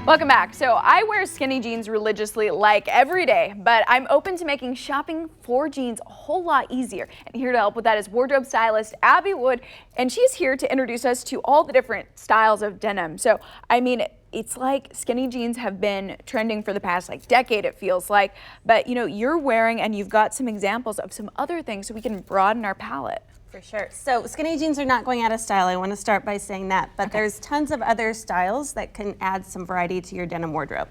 Welcome back. So I wear skinny jeans religiously like every day, but I'm open to making shopping for jeans a whole lot easier. And here to help with that is wardrobe stylist Abby Wood, and she's here to introduce us to all the different styles of denim. So, I mean, it's like skinny jeans have been trending for the past decade, it feels like, but you're wearing and you've got some examples of some other things so we can broaden our palette. For sure. So skinny jeans are not going out of style. I want to start by saying that, but there's tons of other styles that can add some variety to your denim wardrobe.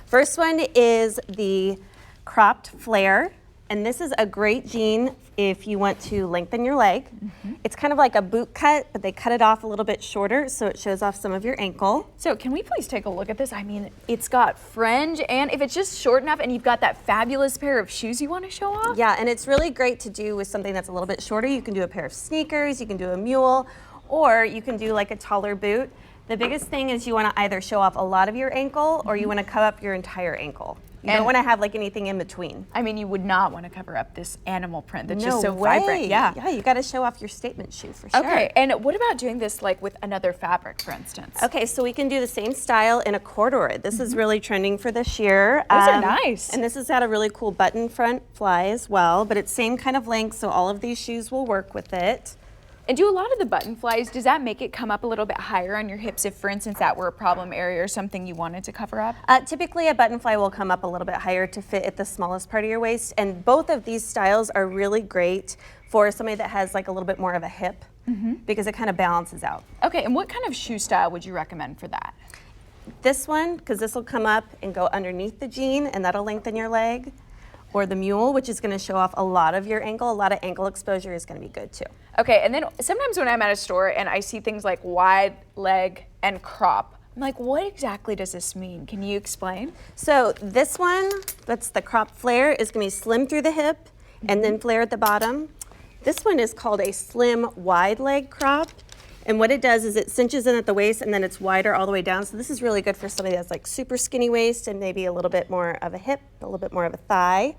First one is the cropped flare, and this is a great jean if you want to lengthen your leg. It's kind of like a boot cut, but they cut it off a little bit shorter so it shows off some of your ankle. So can we please take a look at this? I mean, it's got fringe, and if it's just short enough and you've got that fabulous pair of shoes you want to show off. Yeah, and it's really great to do with something that's a little bit shorter. You can do a pair of sneakers, you can do a mule, or you can do like a taller boot. The biggest thing is you want to either show off a lot of your ankle or you want to cover up your entire ankle. You don't want to have anything in between. I mean, you would not want to cover up this animal print that's just so way. vibrant. Yeah, you got to show off your statement shoe for sure. Okay, and what about doing this with another fabric, for instance? Okay, so we can do the same style in a corduroy. This is really trending for this year. Those are nice. And this has got a really cool button front fly as well, but it's same kind of length, so all of these shoes will work with it. And do a lot of the button flies, does that make it come up a little bit higher on your hips if, for instance, that were a problem area or something you wanted to cover up? Typically, a button fly will come up a little bit higher to fit at the smallest part of your waist, and both of these styles are really great for somebody that has a little bit more of a hip because it kind of balances out. Okay, and what kind of shoe style would you recommend for that? This one, because this will come up and go underneath the jean, and that'll lengthen your leg. Or the mule, which is going to show off a lot of your ankle. A lot of ankle exposure is going to be good too. Okay, and then sometimes when I'm at a store and I see things like wide leg and crop, I'm like, what exactly does this mean? Can you explain? So this one, that's the crop flare, is going to be slim through the hip and then flare at the bottom. This one is called a slim wide leg crop. And what it does is it cinches in at the waist and then it's wider all the way down. So this is really good for somebody that's super skinny waist and maybe a little bit more of a hip, a little bit more of a thigh,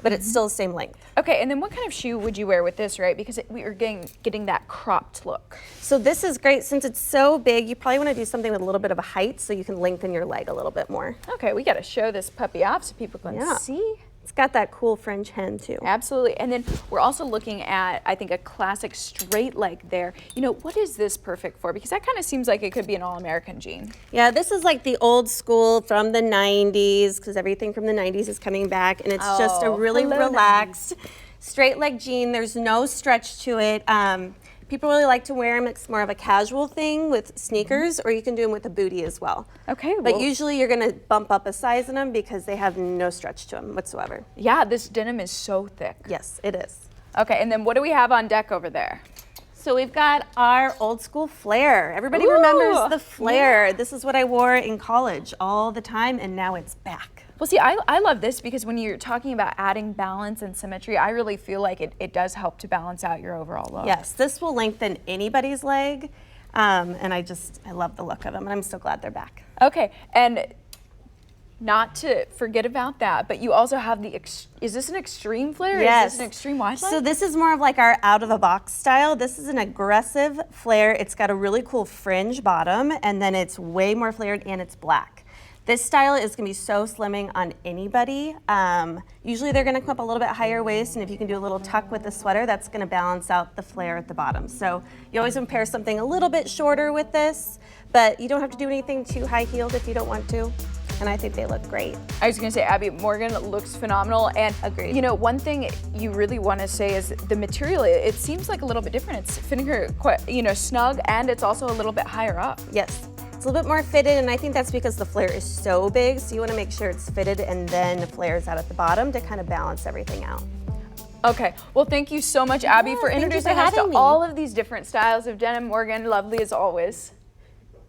but it's still the same length. Okay, and then what kind of shoe would you wear with this, right? Because we are getting that cropped look. So this is great. Since it's so big, you probably want to do something with a little bit of a height so you can lengthen your leg a little bit more. Okay, we got to show this puppy off so people can see. It's got that cool fringe hem too. Absolutely. And then we're also looking at, I think, a classic straight leg there. What is this perfect for? Because that kind of seems like it could be an all-American jean. Yeah, this is like the old school from the 90s, because everything from the 90s is coming back, and it's just a really relaxed straight leg jean. There's no stretch to it. People really like to wear them. It's more of a casual thing with sneakers, or you can do them with a bootie as well. Okay. But usually you're going to bump up a size in them because they have no stretch to them whatsoever. Yeah, this denim is so thick. Yes, it is. Okay, and then what do we have on deck over there? So we've got our old school flare. Everybody remembers the flare. Yeah. This is what I wore in college all the time, and now it's back. Well, see, I love this because when you're talking about adding balance and symmetry, I really feel like it does help to balance out your overall look. Yes, this will lengthen anybody's leg, and I love the look of them, and I'm so glad they're back. Okay, and not to forget about that, but you also have is this an extreme flare? Yes. Is this an extreme wide leg? So this is more of like our out-of-the-box style. This is an aggressive flare. It's got a really cool fringe bottom, and then it's way more flared, and it's black. This style is going to be so slimming on anybody. Usually they're going to come up a little bit higher waist, and if you can do a little tuck with the sweater, that's going to balance out the flare at the bottom. So you always want to pair something a little bit shorter with this, but you don't have to do anything too high-heeled if you don't want to. And I think they look great. I was gonna say, Abby, Morgan looks phenomenal. And agreed. One thing you really wanna say is the material, it seems like a little bit different. It's fitting her quite, snug, and it's also a little bit higher up. Yes, it's a little bit more fitted, and I think that's because the flare is so big, so you wanna make sure it's fitted and then the flares out at the bottom to kind of balance everything out. Okay, well, thank you so much, Abby, for introducing us to all of these different styles of denim. Morgan, lovely as always.